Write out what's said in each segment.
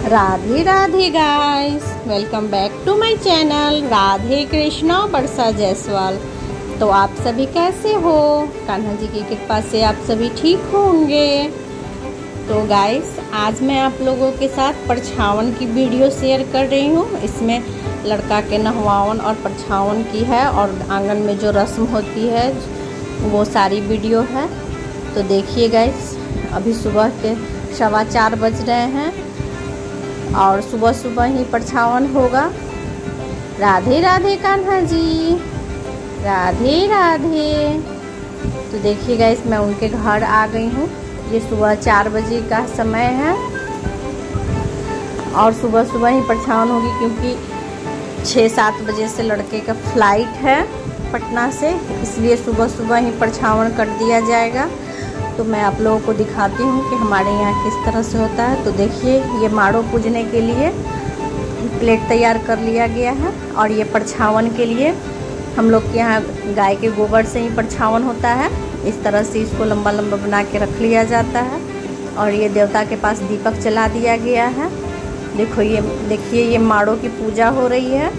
Radhe Radhe guys, welcome back to my channel Radhe Krishna Varsha Jaiswal. तो आप सभी कैसे हो? कान्हा जी की कृपा से आप सभी ठीक होंगे। तो गाइस, आज मैं आप लोगों के साथ परछावन की वीडियो शेयर कर रही हूँ। इसमें लड़का के नहवावन और परछावन की है और आंगन में जो रस्म होती है वो सारी वीडियो है। तो देखिए गाइस, अभी सुबह के 4:15 बज रहे हैं और सुबह सुबह ही परछावन होगा। राधे राधे कान्हा जी, राधे राधे। तो देखिए गाइस, मैं उनके घर आ गई हूँ। ये सुबह 4 बजे का समय है और सुबह सुबह ही परछावन होगी क्योंकि 6-7 बजे से लड़के का फ्लाइट है पटना से, इसलिए सुबह सुबह ही परछावन कर दिया जाएगा। तो मैं आप लोगों को दिखाती हूँ कि हमारे यहाँ किस तरह से होता है। तो देखिए, ये माड़ो पूजने के लिए प्लेट तैयार कर लिया गया है और ये परछावन के लिए हम लोग के यहाँ गाय के गोबर से ही परछावन होता है। इस तरह से इसको लंबा लंबा बना के रख लिया जाता है और ये देवता के पास दीपक जला दिया गया है। देखो, ये देखिए, ये माड़ो की पूजा हो रही है।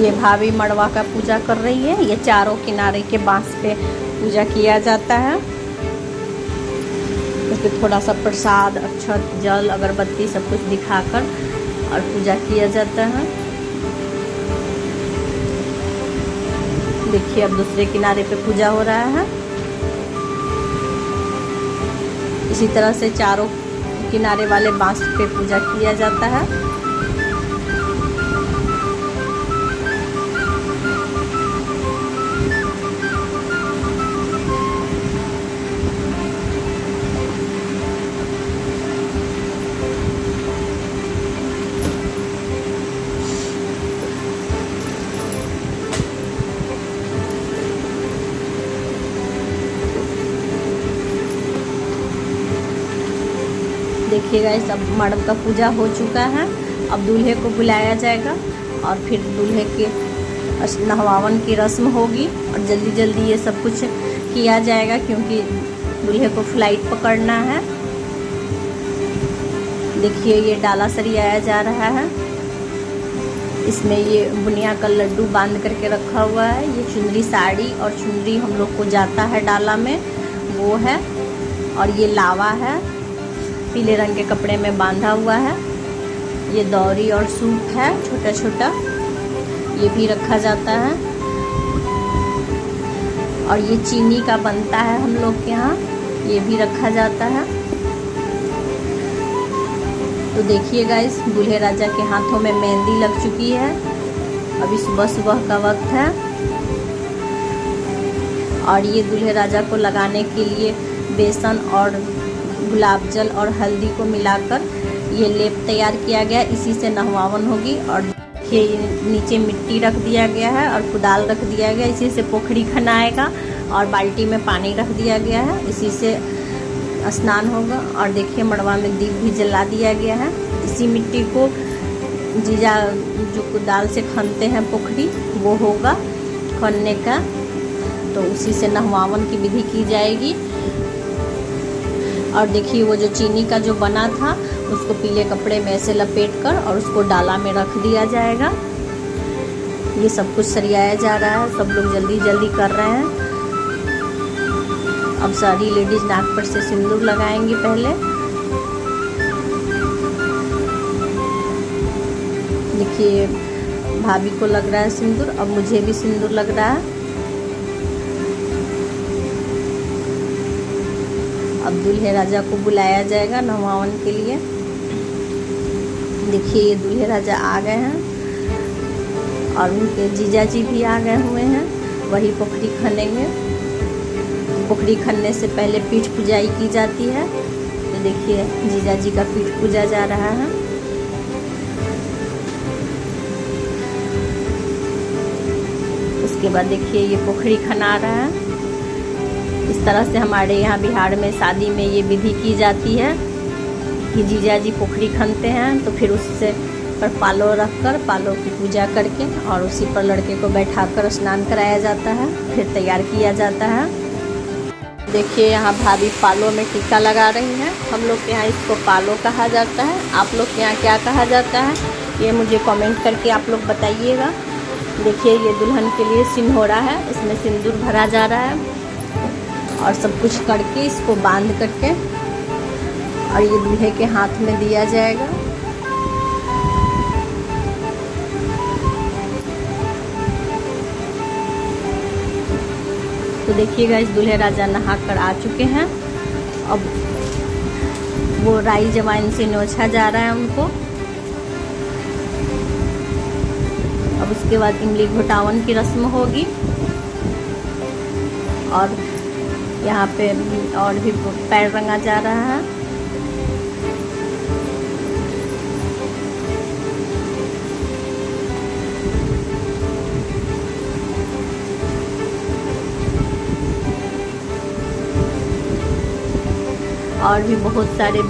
ये भाभी मड़वा का पूजा कर रही है। ये चारों किनारे के बांस पे पूजा किया जाता है। इसमें थोड़ा सा प्रसाद, अक्षत, जल, अगरबत्ती सब कुछ दिखाकर और पूजा किया जाता है। देखिए, अब दूसरे किनारे पे पूजा हो रहा है। इसी तरह से चारों किनारे वाले बांस पे पूजा किया जाता है। देखिए गाइस, अब मड़व का पूजा हो चुका है। अब दूल्हे को बुलाया जाएगा और फिर दूल्हे के नहवावन की रस्म होगी और जल्दी जल्दी ये सब कुछ किया जाएगा क्योंकि दूल्हे को फ्लाइट पकड़ना है। देखिए, ये डाला सरियाया जा रहा है। इसमें ये बुनिया का लड्डू बांध करके रखा हुआ है। ये चुनरी साड़ी और चुनरी हम लोग को जाता है डाला में, वो है। और ये लावा है, पीले रंग के कपड़े में बांधा हुआ है। ये दौरी और सूप है छोटा छोटा, ये भी रखा जाता है। और ये चीनी का बनता है हम लोग के यहाँ, ये भी रखा जाता है। तो देखिए गाइस, दूल्हे राजा के हाथों में मेहंदी लग चुकी है। अभी सुबह सुबह का वक्त है और ये दूल्हे राजा को लगाने के लिए बेसन और गुलाब जल और हल्दी को मिलाकर ये लेप तैयार किया गया। इसी से नहवावन होगी। और देखिए, नीचे मिट्टी रख दिया गया है और कुदाल रख दिया गया, इसी से पोखरी खनाएगा। और बाल्टी में पानी रख दिया गया है, इसी से स्नान होगा। और देखिए, मड़वा में दीप भी जला दिया गया है। इसी मिट्टी को जीजा जो कुदाल से खनते हैं पोखरी, वो होगा खनने का। तो उसी से नहवावन की विधि की जाएगी। और देखिए, वो जो चीनी का जो बना था उसको पीले कपड़े में ऐसे लपेट कर और उसको डाला में रख दिया जाएगा। ये सब कुछ सरियाया जा रहा है, सब लोग जल्दी जल्दी कर रहे हैं। अब सारी लेडीज नाक पर से सिंदूर लगाएंगी पहले। देखिए, भाभी को लग रहा है सिंदूर, अब मुझे भी सिंदूर लग रहा है। अब दूल्हे राजा को बुलाया जाएगा नहवावन के लिए। देखिए, ये दूल्हे राजा आ गए हैं और उनके जीजा जी भी आ गए हुए हैं। वही पोखरी खनेंगे। पोखरी खनने से पहले पीठ पूजाई की जाती है। तो देखिए, जीजा जी का पीठ पूजा जा रहा है। उसके बाद देखिए, ये पोखरी खना रहा है। इस तरह से हमारे यहाँ बिहार में शादी में ये विधि की जाती है कि जीजा जी पोखरी खनते हैं। तो फिर उससे पर पालो रखकर, पालो की पूजा करके और उसी पर लड़के को बैठाकर स्नान कराया जाता है, फिर तैयार किया जाता है। देखिए यहाँ भाभी पालों में टीका लगा रही हैं। हम लोग के यहाँ इसको पालो कहा जाता है। आप लोग के यहाँ क्या कहा जाता है ये मुझे कमेंट करके आप लोग बताइएगा। देखिए ये दुल्हन के लिए सिंदूरा है, इसमें सिंदूर भरा जा रहा है और सब कुछ करके इसको बांध करके और ये दूल्हे के हाथ में दिया जाएगा। तो देखिएगा इस दूल्हे राजा नहा कर आ चुके हैं। अब वो राई जवाइन से नोचा जा रहा है उनको। अब उसके बाद इमली घुटावन की रस्म होगी और यहाँ पे और भी पैर रंगा जा रहा है। और भी बहुत सारे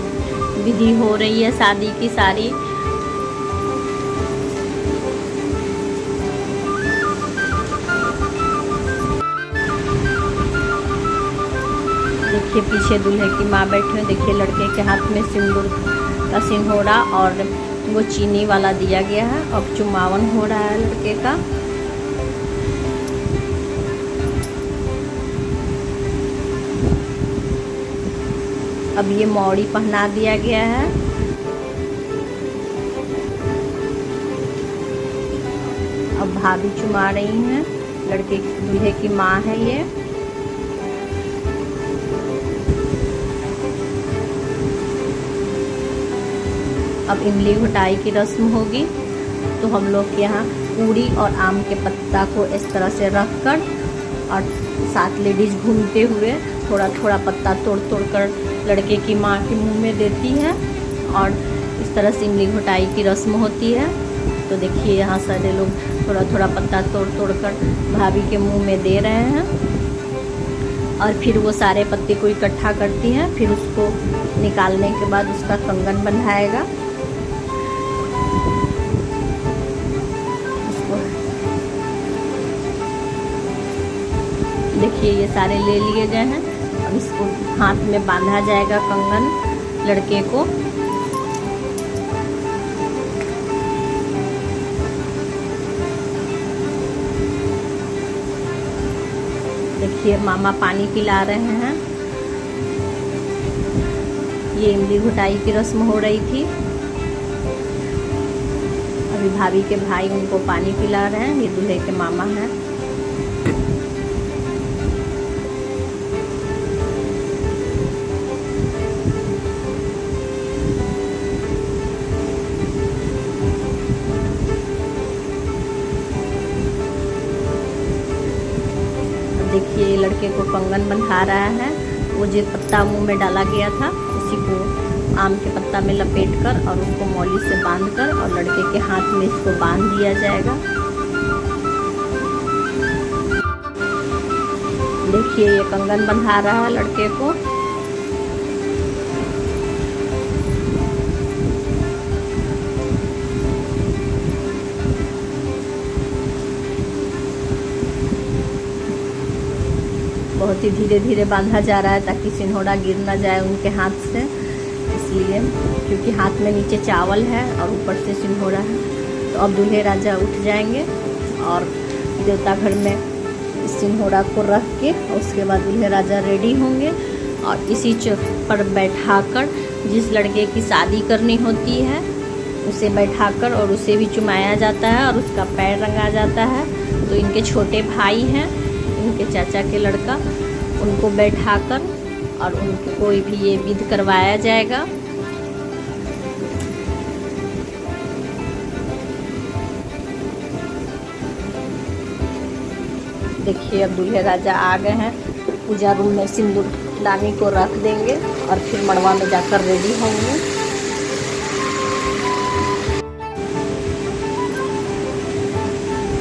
विधि हो रही है शादी की सारी। देखिए पीछे दूल्हे की माँ बैठी है। देखिए लड़के के हाथ में सिंदूर का सिंदूरा और वो चीनी वाला दिया गया है। अब चुमावन हो रहा है लड़के का। अब ये मौड़ी पहना दिया गया है। अब भाभी चुमा रही हैं। लड़के दूल्हे की माँ है ये। अब इमली घुटाई की रस्म होगी। तो हम लोग के यहाँ पूरी और आम के पत्ता को इस तरह से रख कर और 7 लेडीज घूमते हुए थोड़ा थोड़ा पत्ता तोड़ तोड़ कर लड़के की माँ के मुंह में देती है और इस तरह से इमली घुटाई की रस्म होती है। तो देखिए यहाँ सारे लोग थोड़ा थोड़ा पत्ता तोड़ तोड़ कर भाभी के मुंह में दे रहे हैं और फिर वो सारे पत्ते को इकट्ठा करती हैं। फिर उसको निकालने के बाद उसका कंगन बंधाएगा। देखिए ये सारे ले लिए गए हैं। अब इसको हाथ में बांधा जाएगा कंगन लड़के को। देखिए मामा पानी पिला रहे हैं। ये इमली घुटाई की रस्म हो रही थी। अभी भाभी के भाई उनको पानी पिला रहे हैं। ये दूल्हे के मामा हैं। देखिए लड़के को कंगन बंधा रहा है। वो जो पत्ता मुंह में डाला गया था उसी को आम के पत्ता में लपेट कर और उसको मौली से बांध कर और लड़के के हाथ में इसको बांध दिया जाएगा। देखिए ये कंगन बंधा रहा है लड़के को। बहुत ही धीरे धीरे बांधा जा रहा है ताकि सिंदूरा गिर ना जाए उनके हाथ से, इसलिए क्योंकि हाथ में नीचे चावल है और ऊपर से सिंदूरा है। तो अब दूल्हे राजा उठ जाएंगे और देवता घर में इस सिंदूरा को रख के उसके बाद दूल्हे राजा रेडी होंगे और इसी चौक पर बैठाकर जिस लड़के की शादी करनी होती है उसे बैठाकर और उसे भी चुमाया जाता है और उसका पैर रंगा जाता है। तो इनके छोटे भाई हैं, इनके चाचा के लड़का, उनको बैठाकर और उनको कोई भी ये विध करवाया जाएगा। देखिए अब दूल्हे राजा आ गए हैं। पूजा रूम में सिंदूर लानी को रख देंगे और फिर मड़वा में जाकर रेडी होंगे।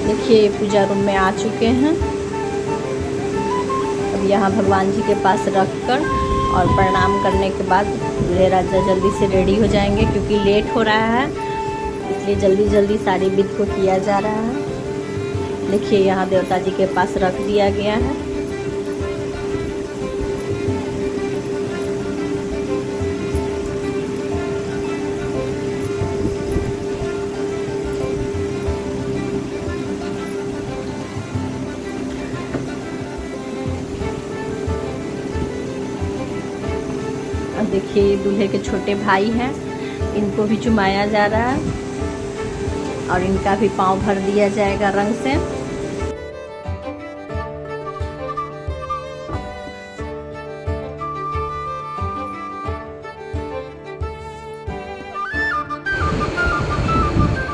देखिए पूजा रूम में आ चुके हैं। अब यहाँ भगवान जी के पास रख कर और प्रणाम करने के बाद दूल्हे राजा जल्दी से रेडी हो जाएंगे क्योंकि लेट हो रहा है, इसलिए जल्दी जल्दी सारी विधि को किया जा रहा है। देखिए यहाँ देवता जी के पास रख दिया गया है। और देखिए दूल्हे के छोटे भाई हैं, इनको भी चुमाया जा रहा है और इनका भी पाँव भर दिया जाएगा रंग से।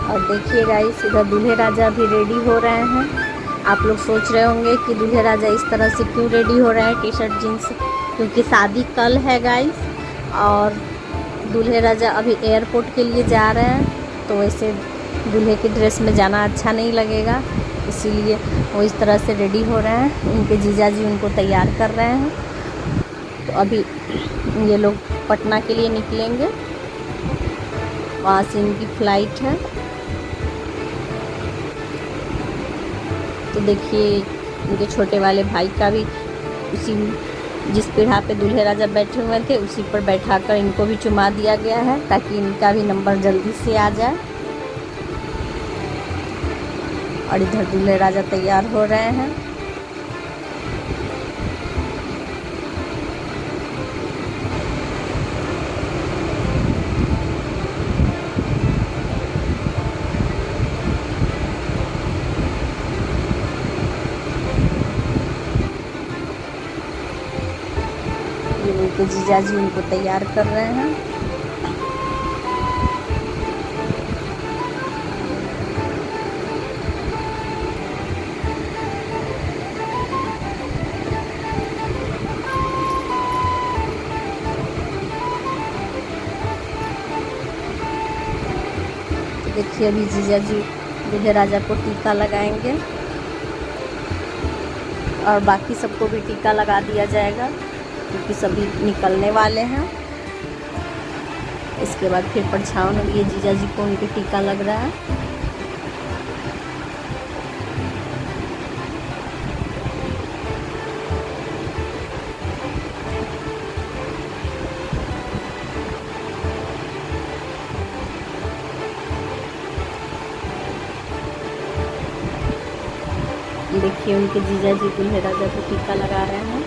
और देखिए गाइस, इधर दूल्हे राजा भी रेडी हो रहे हैं। आप लोग सोच रहे होंगे कि दूल्हे राजा इस तरह से क्यों रेडी हो रहे हैं टी शर्ट जीन्स, क्योंकि शादी कल है गाइस और दूल्हे राजा अभी एयरपोर्ट के लिए जा रहे हैं, तो वैसे दूल्हे की ड्रेस में जाना अच्छा नहीं लगेगा, इसीलिए वो इस तरह से रेडी हो रहे हैं। उनके जीजा जी उनको तैयार कर रहे हैं। तो अभी ये लोग पटना के लिए निकलेंगे, वहाँ से इनकी फ़्लाइट है। तो देखिए इनके छोटे वाले भाई का भी उसी जिस पीढ़ा पे दूल्हे राजा बैठे हुए थे उसी पर बैठाकर इनको भी चुमा दिया गया है, ताकि इनका भी नंबर जल्दी से आ जाए। और इधर दूल्हे राजा तैयार हो रहे हैं। उनके जीजा जी उनको तैयार कर रहे हैं। तो देखिए अभी जीजा जी दूल्हे राजा को टीका लगाएंगे और बाकी सबको भी टीका लगा दिया जाएगा, क्योंकि सभी निकलने वाले हैं। इसके बाद फिर परछावन में ये जीजा जी को उनके टीका लग रहा है। देखिए उनके जीजा जी दूल्हे राजा को टीका लगा रहे हैं।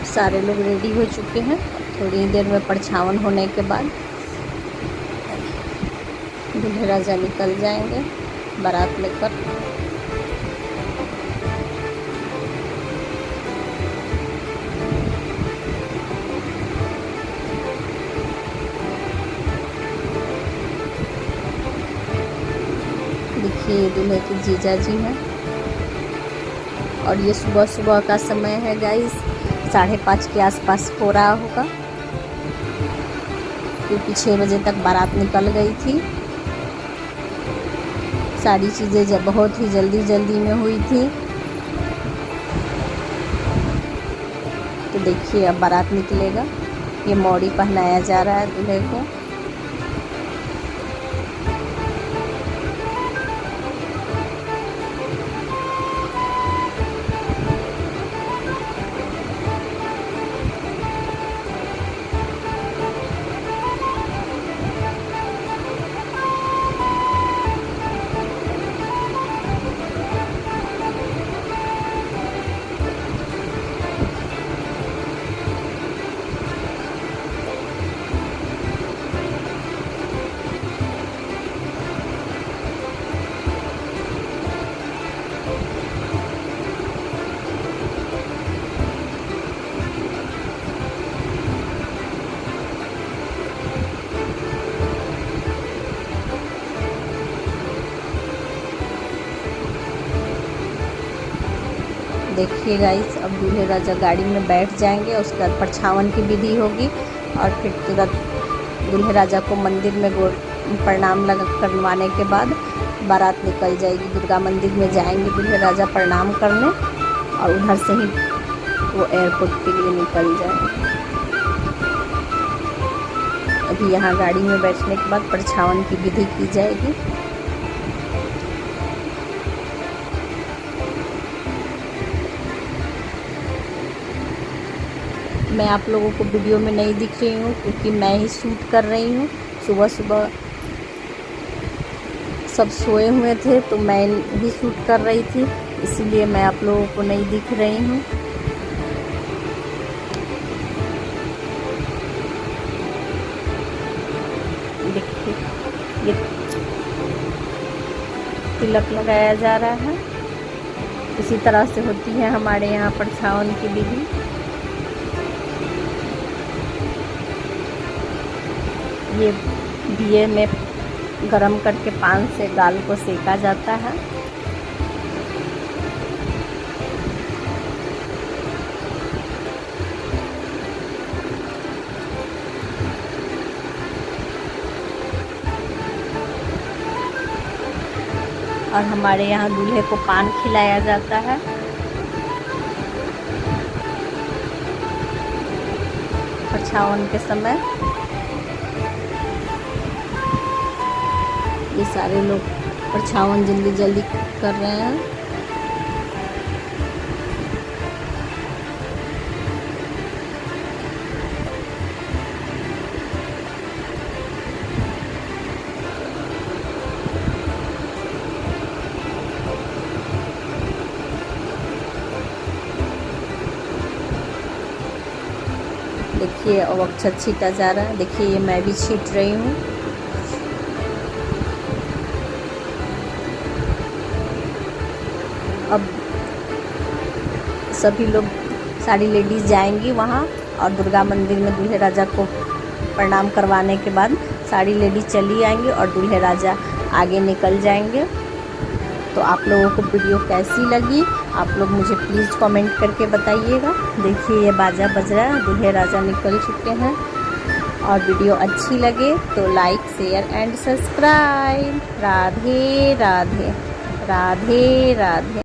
सारे लोग रेडी हो चुके हैं। थोड़ी देर में परछावन होने के बाद दूल्हे राजा निकल जाएंगे बारात लेकर। देखिए दूल्हे के जीजा जी हैं और ये सुबह सुबह का समय है गाइस, 5:30 के आसपास हो रहा होगा, क्योंकि 6 बजे तक बारात निकल गई थी। सारी चीज़ें जब बहुत ही जल्दी में हुई थी। तो देखिए अब बारात निकलेगा। ये मौड़ी पहनाया जा रहा है दूल्हे को। देखिए गाइस, अब दूल्हे राजा गाड़ी में बैठ जाएंगे, उसके बाद परछावन की विधि होगी और फिर तुरंत दूल्हे राजा को मंदिर में प्रणाम करवाने के बाद बारात निकल जाएगी। दुर्गा मंदिर में जाएंगे दूल्हे राजा प्रणाम करने और उधर से ही वो एयरपोर्ट के लिए निकल जाएंगे। अभी यहाँ गाड़ी में बैठने के बाद परछावन की विधि की जाएगी। मैं आप लोगों को वीडियो में नहीं दिख रही हूँ क्योंकि मैं ही शूट कर रही हूँ। सुबह सुबह सब सोए हुए थे तो मैं ही शूट कर रही थी, इसीलिए मैं आप लोगों को नहीं दिख रही हूँ। देखिए ये तिलक लगाया जा रहा है। इसी तरह से होती है हमारे यहाँ परछावन की विधि। ये दिए में गरम करके पान से गाल को सेका जाता है। और हमारे यहाँ दूल्हे को पान खिलाया जाता है। परछावन के समय ये सारे लोग परछावन जल्दी जल्दी कर रहे हैं। देखिए अब अक्षत छीटा जा रहा है। देखिए ये मैं भी छीट रही हूँ। अब सभी लोग, सारी लेडीज़ जाएंगी वहाँ और दुर्गा मंदिर में दूल्हे राजा को प्रणाम करवाने के बाद सारी लेडीज़ चली आएंगी और दूल्हे राजा आगे निकल जाएंगे। तो आप लोगों को वीडियो कैसी लगी आप लोग मुझे प्लीज़ कमेंट करके बताइएगा। देखिए ये बाजा बज रहा है, दूल्हे राजा निकल चुके हैं। और वीडियो अच्छी लगे तो like share and subscribe. Radhe Radhe, Radhe Radhe.